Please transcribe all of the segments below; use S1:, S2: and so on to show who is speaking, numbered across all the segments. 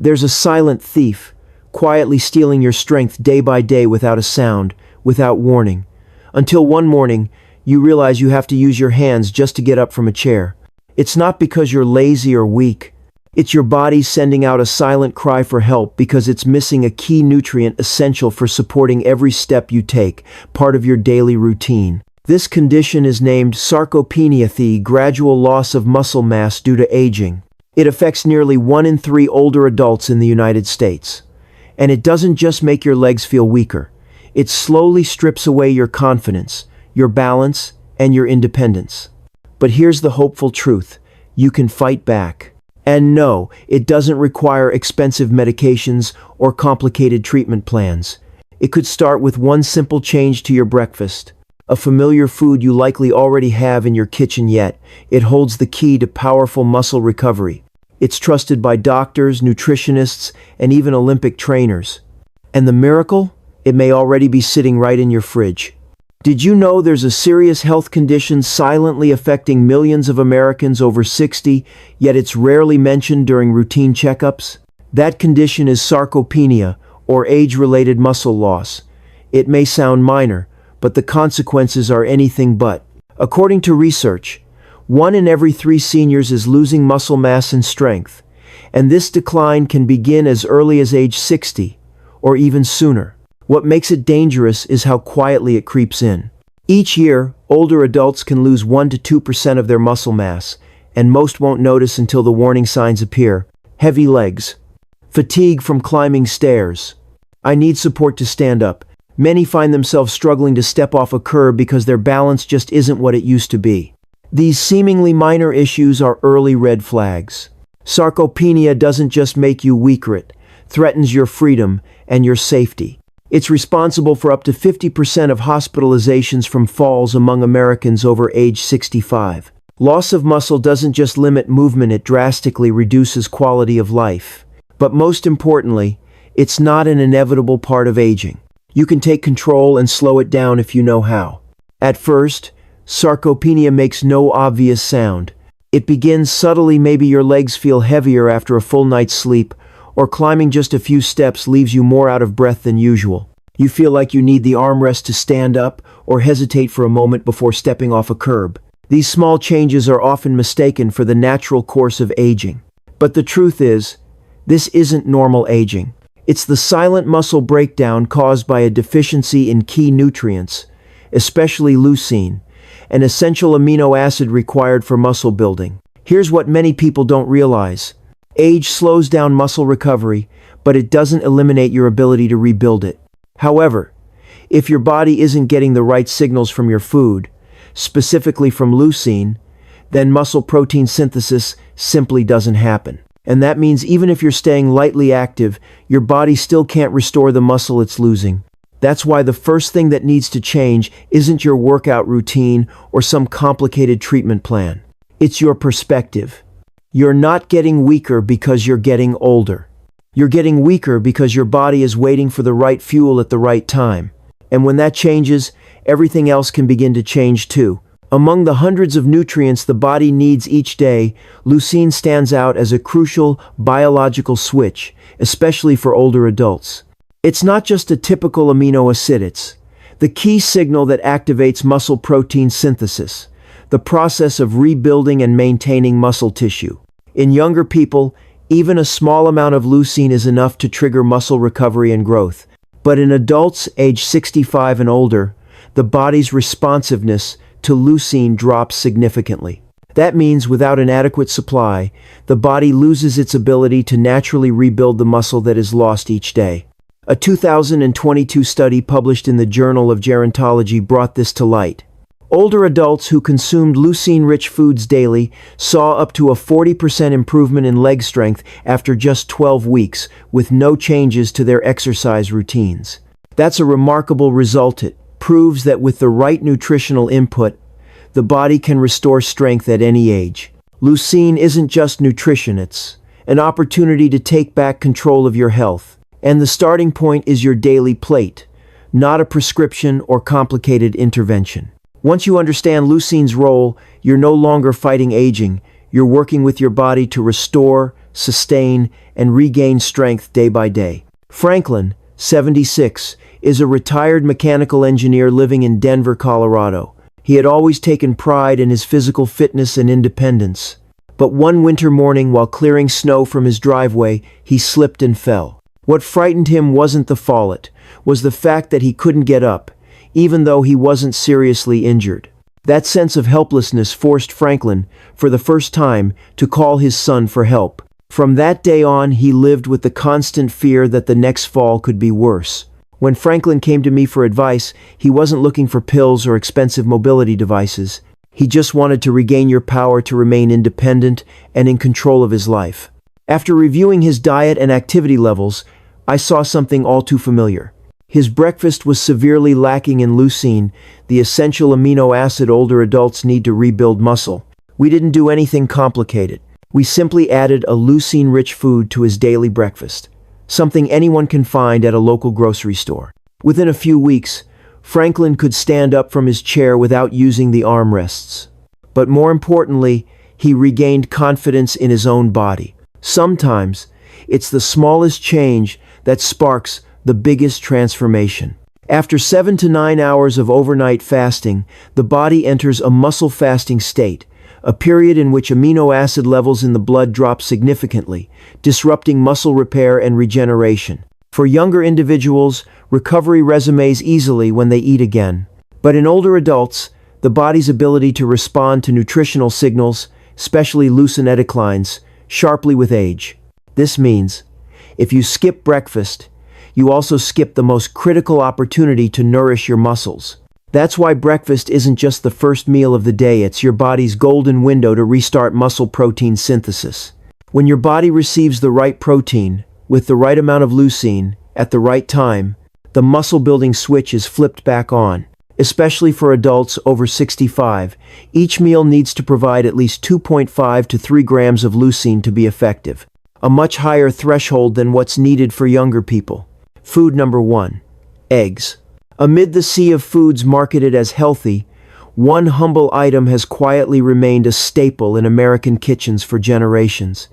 S1: There's a silent thief, quietly stealing your strength day by day without a sound, without warning. Until one morning, you realize you have to use your hands just to get up from a chair. It's not because you're lazy or weak. It's your body sending out a silent cry for help because it's missing a key nutrient essential for supporting every step you take, part of your daily routine. This condition is named sarcopenia, the gradual loss of muscle mass due to aging. It affects nearly 1 in 3 older adults in the United States. And it doesn't just make your legs feel weaker. It slowly strips away your confidence, your balance, and your independence. But here's the hopeful truth. You can fight back. And no, it doesn't require expensive medications or complicated treatment plans. It could start with one simple change to your breakfast. A familiar food you likely already have in your kitchen, yet it holds the key to powerful muscle recovery. It's trusted by doctors, nutritionists, and even Olympic trainers. And the miracle? It may already be sitting right in your fridge. Did you know there's a serious health condition silently affecting millions of Americans over 60, yet it's rarely mentioned during routine checkups? That condition is sarcopenia, or age-related muscle loss. It may sound minor, but the consequences are anything but. According to research, 1 in every 3 seniors is losing muscle mass and strength, and this decline can begin as early as age 60, or even sooner. What makes it dangerous is how quietly it creeps in. Each year, older adults can lose 1 to 2% of their muscle mass, and most won't notice until the warning signs appear. Heavy legs. Fatigue from climbing stairs. I need support to stand up. Many find themselves struggling to step off a curb because their balance just isn't what it used to be. These seemingly minor issues are early red flags. Sarcopenia doesn't just make you weaker, it threatens your freedom and your safety. It's responsible for up to 50% of hospitalizations from falls among Americans over age 65. Loss of muscle doesn't just limit movement, it drastically reduces quality of life. But most importantly, it's not an inevitable part of aging. You can take control and slow it down if you know how. At first, sarcopenia makes no obvious sound. It begins subtly. Maybe your legs feel heavier after a full night's sleep, or climbing just a few steps leaves you more out of breath than usual. You feel like you need the armrest to stand up, or hesitate for a moment before stepping off a curb. These small changes are often mistaken for the natural course of aging. But the truth is, this isn't normal aging. It's the silent muscle breakdown caused by a deficiency in key nutrients, especially leucine, an essential amino acid required for muscle building. Here's what many people don't realize. Age slows down muscle recovery, but it doesn't eliminate your ability to rebuild it. However, if your body isn't getting the right signals from your food, specifically from leucine, then muscle protein synthesis simply doesn't happen. And that means even if you're staying lightly active, your body still can't restore the muscle it's losing. That's why the first thing that needs to change isn't your workout routine or some complicated treatment plan. It's your perspective. You're not getting weaker because you're getting older. You're getting weaker because your body is waiting for the right fuel at the right time. And when that changes, everything else can begin to change too. Among the hundreds of nutrients the body needs each day, leucine stands out as a crucial biological switch, especially for older adults. It's not just a typical amino acid, it's the key signal that activates muscle protein synthesis, the process of rebuilding and maintaining muscle tissue. In younger people, even a small amount of leucine is enough to trigger muscle recovery and growth. But in adults age 65 and older, the body's responsiveness to leucine drops significantly. That means without an adequate supply, the body loses its ability to naturally rebuild the muscle that is lost each day. A 2022 study published in the Journal of Gerontology brought this to light. Older adults who consumed leucine-rich foods daily saw up to a 40% improvement in leg strength after just 12 weeks, with no changes to their exercise routines. That's a remarkable result. It proves that with the right nutritional input, the body can restore strength at any age. Leucine isn't just nutrition, it's an opportunity to take back control of your health. And the starting point is your daily plate, not a prescription or complicated intervention. Once you understand leucine's role, you're no longer fighting aging, you're working with your body to restore, sustain, and regain strength day by day. Franklin, 76, is a retired mechanical engineer living in Denver, Colorado. He had always taken pride in his physical fitness and independence. But one winter morning, while clearing snow from his driveway, he slipped and fell. What frightened him wasn't the fall, it was the fact that he couldn't get up, even though he wasn't seriously injured. That sense of helplessness forced Franklin, for the first time, to call his son for help. From that day on, he lived with the constant fear that the next fall could be worse. When Franklin came to me for advice, he wasn't looking for pills or expensive mobility devices. He just wanted to regain your power to remain independent and in control of his life. After reviewing his diet and activity levels, I saw something all too familiar. His breakfast was severely lacking in leucine, the essential amino acid older adults need to rebuild muscle. We didn't do anything complicated. We simply added a leucine-rich food to his daily breakfast, something anyone can find at a local grocery store. Within a few weeks, Franklin could stand up from his chair without using the armrests. But more importantly, he regained confidence in his own body. Sometimes, it's the smallest change that sparks the biggest transformation. After 7 to 9 hours of overnight fasting, the body enters a muscle fasting state, a period in which amino acid levels in the blood drop significantly, disrupting muscle repair and regeneration. For younger individuals, recovery resumes easily when they eat again. But in older adults, the body's ability to respond to nutritional signals, especially leucine declines, sharply with age. This means, if you skip breakfast, you also skip the most critical opportunity to nourish your muscles. That's why breakfast isn't just the first meal of the day, it's your body's golden window to restart muscle protein synthesis. When your body receives the right protein, with the right amount of leucine, at the right time, the muscle-building switch is flipped back on. Especially for adults over 65, each meal needs to provide at least 2.5 to 3 grams of leucine to be effective, a much higher threshold than what's needed for younger people. Food number 1. Eggs. Amid the sea of foods marketed as healthy, one humble item has quietly remained a staple in American kitchens for generations.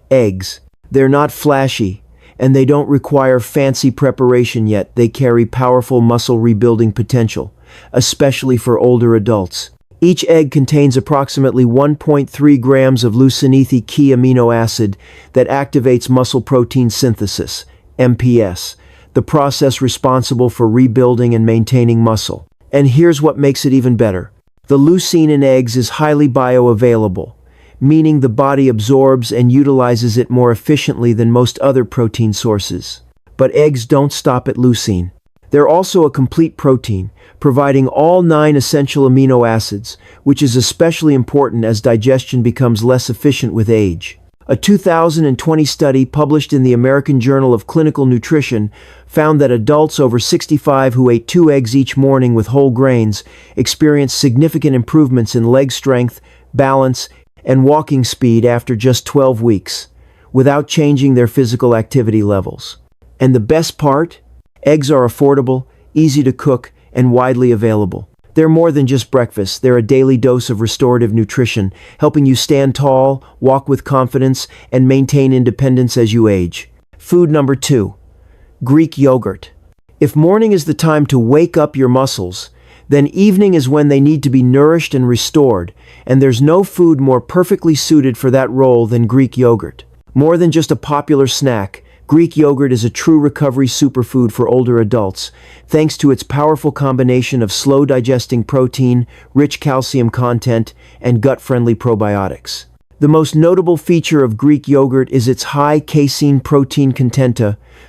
S1: Eggs. They're not flashy, and they don't require fancy preparation, yet they carry powerful muscle rebuilding potential, especially for older adults. Each egg contains approximately 1.3 grams of leucinethi key amino acid that activates muscle protein synthesis, MPS, the process responsible for rebuilding and maintaining muscle. And here's what makes it even better. The leucine in eggs is highly bioavailable, meaning the body absorbs and utilizes it more efficiently than most other protein sources. But eggs don't stop at leucine. They're also a complete protein, providing all 9 essential amino acids, which is especially important as digestion becomes less efficient with age. A 2020 study published in the American Journal of Clinical Nutrition found that adults over 65 who ate 2 eggs each morning with whole grains experienced significant improvements in leg strength, balance, and walking speed after just 12 weeks, without changing their physical activity levels. And the best part? Eggs are affordable, easy to cook, and widely available. They're more than just breakfast, they're a daily dose of restorative nutrition, helping you stand tall, walk with confidence, and maintain independence as you age. Food number 2. Greek yogurt. If morning is the time to wake up your muscles, then evening is when they need to be nourished and restored, and there's no food more perfectly suited for that role than Greek yogurt. More than just a popular snack, Greek yogurt is a true recovery superfood for older adults, thanks to its powerful combination of slow-digesting protein, rich calcium content, and gut-friendly probiotics. The most notable feature of Greek yogurt is its high casein protein content,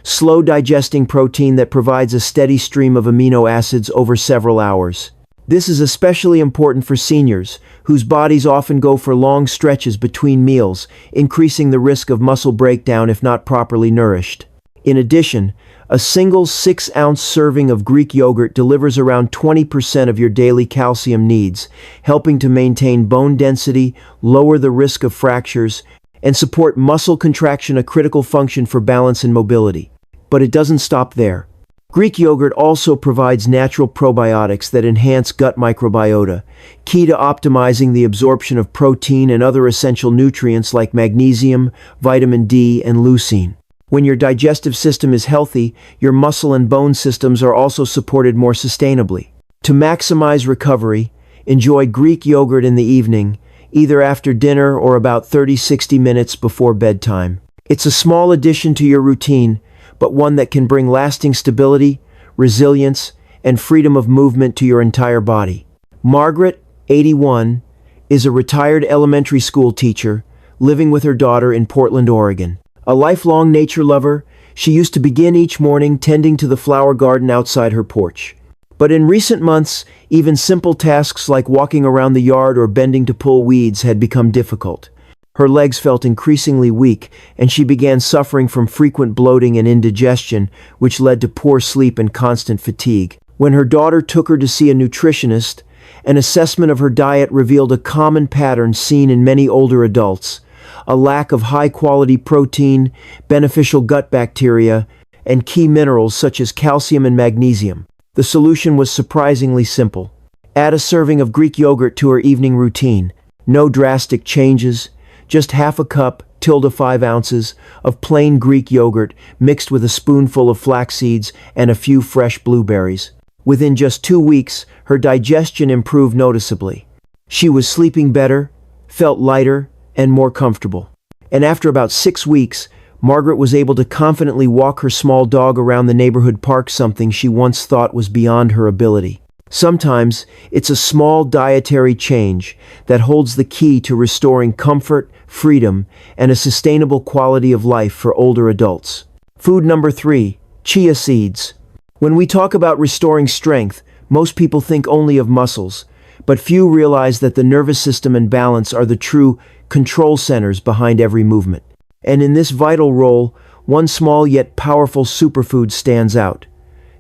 S1: slow-digesting protein that provides a steady stream of amino acids over several hours. This is especially important for seniors, whose bodies often go for long stretches between meals, increasing the risk of muscle breakdown if not properly nourished. In addition, a single 6-ounce serving of Greek yogurt delivers around 20% of your daily calcium needs, helping to maintain bone density, lower the risk of fractures, and support muscle contraction, a critical function for balance and mobility. But it doesn't stop there. Greek yogurt also provides natural probiotics that enhance gut microbiota, key to optimizing the absorption of protein and other essential nutrients like magnesium, vitamin D, and leucine. When your digestive system is healthy, your muscle and bone systems are also supported more sustainably. To maximize recovery, enjoy Greek yogurt in the evening, either after dinner or about 30-60 minutes before bedtime. It's a small addition to your routine, but one that can bring lasting stability, resilience, and freedom of movement to your entire body. Margaret, 81, is a retired elementary school teacher living with her daughter in Portland, Oregon. A lifelong nature lover, she used to begin each morning tending to the flower garden outside her porch. But in recent months, even simple tasks like walking around the yard or bending to pull weeds had become difficult. Her legs felt increasingly weak, and she began suffering from frequent bloating and indigestion, which led to poor sleep and constant fatigue. When her daughter took her to see a nutritionist, an assessment of her diet revealed a common pattern seen in many older adults: a lack of high-quality protein, beneficial gut bacteria, and key minerals such as calcium and magnesium. The solution was surprisingly simple. Add a serving of Greek yogurt to her evening routine. No drastic changes, just half a cup, 5 ounces, of plain Greek yogurt mixed with a spoonful of flax seeds and a few fresh blueberries. Within just 2 weeks, her digestion improved noticeably. She was sleeping better, felt lighter, and more comfortable. And after about 6 weeks, Margaret was able to confidently walk her small dog around the neighborhood park, something she once thought was beyond her ability. Sometimes, it's a small dietary change that holds the key to restoring comfort, freedom, and a sustainable quality of life for older adults. Food number 3, chia seeds. When we talk about restoring strength, most people think only of muscles, but few realize that the nervous system and balance are the true control centers behind every movement. And in this vital role, one small yet powerful superfood stands out: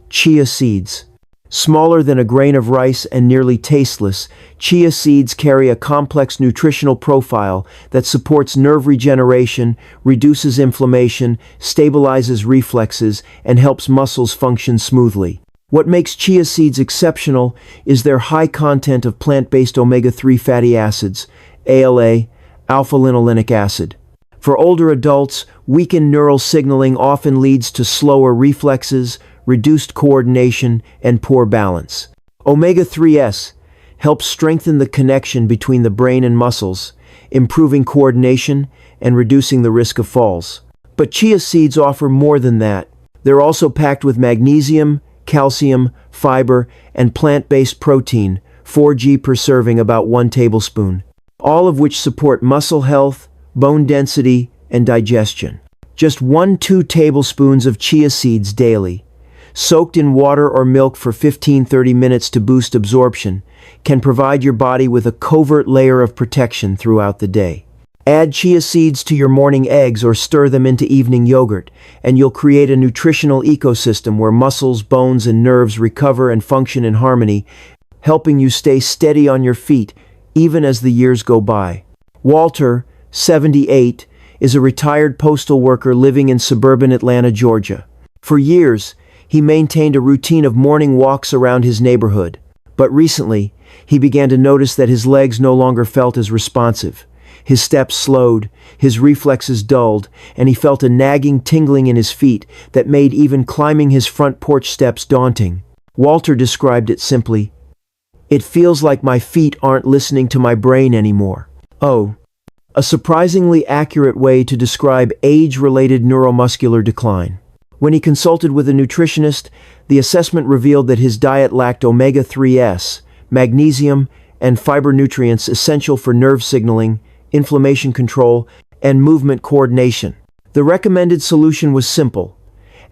S1: chia seeds. Smaller than a grain of rice and nearly tasteless, chia seeds carry a complex nutritional profile that supports nerve regeneration, reduces inflammation, stabilizes reflexes, and helps muscles function smoothly. What makes chia seeds exceptional is their high content of plant-based omega-3 fatty acids, ALA, alpha-linolenic acid. For older adults, weakened neural signaling often leads to slower reflexes, reduced coordination, and poor balance. Omega-3s helps strengthen the connection between the brain and muscles, improving coordination and reducing the risk of falls. But chia seeds offer more than that. They're also packed with magnesium, calcium, fiber, and plant-based protein, 4g per serving, about 1 tablespoon, all of which support muscle health, bone density, and digestion. Just 1-2 tablespoons of chia seeds daily, soaked in water or milk for 15-30 minutes to boost absorption, can provide your body with a covert layer of protection throughout the day. Add chia seeds to your morning eggs or stir them into evening yogurt, and you'll create a nutritional ecosystem where muscles, bones, and nerves recover and function in harmony, helping you stay steady on your feet even as the years go by. Walter, 78, is a retired postal worker living in suburban Atlanta, Georgia. For years, he maintained a routine of morning walks around his neighborhood, but recently, he began to notice that his legs no longer felt as responsive. His steps slowed, his reflexes dulled, and he felt a nagging tingling in his feet that made even climbing his front porch steps daunting. Walter described it simply: "It feels like my feet aren't listening to my brain anymore." Oh, a surprisingly accurate way to describe age-related neuromuscular decline. When he consulted with a nutritionist, the assessment revealed that his diet lacked omega-3s, magnesium, and fiber nutrients essential for nerve signaling, inflammation control, and movement coordination. The recommended solution was simple: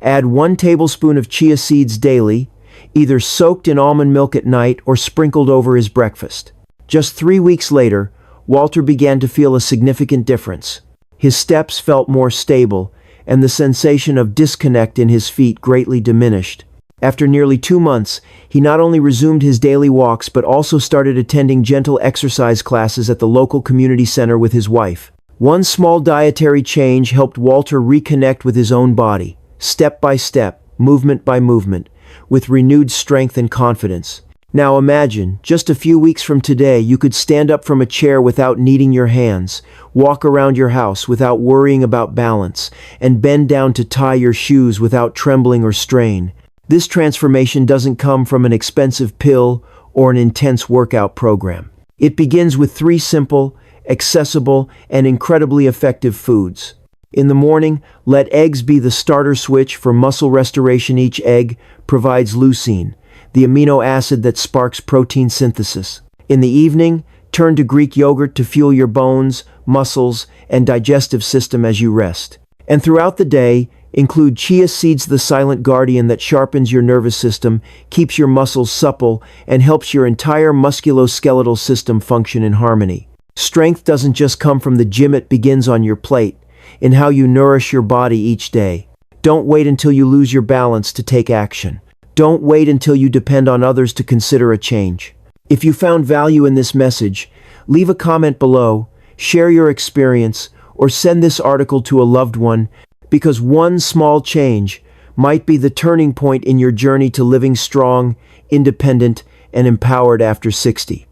S1: add 1 tablespoon of chia seeds daily, either soaked in almond milk at night or sprinkled over his breakfast. Just 3 weeks later, Walter began to feel a significant difference. His steps felt more stable, and the sensation of disconnect in his feet greatly diminished. After nearly 2 months, he not only resumed his daily walks but also started attending gentle exercise classes at the local community center with his wife. One small dietary change helped Walter reconnect with his own body. Step by step, movement by movement, with renewed strength and confidence. Now imagine, just a few weeks from today, you could stand up from a chair without needing your hands, walk around your house without worrying about balance, and bend down to tie your shoes without trembling or strain. This transformation doesn't come from an expensive pill or an intense workout program. It begins with 3 simple, accessible, and incredibly effective foods. In the morning, let eggs be the starter switch for muscle restoration. Each egg provides leucine, the amino acid that sparks protein synthesis. In the evening, turn to Greek yogurt to fuel your bones, muscles, and digestive system as you rest. And throughout the day, include chia seeds, the silent guardian that sharpens your nervous system, keeps your muscles supple, and helps your entire musculoskeletal system function in harmony. Strength doesn't just come from the gym, it begins on your plate, in how you nourish your body each day. Don't wait until you lose your balance to take action. Don't wait until you depend on others to consider a change. If you found value in this message, leave a comment below, share your experience, or send this article to a loved one, because one small change might be the turning point in your journey to living strong, independent, and empowered after 60.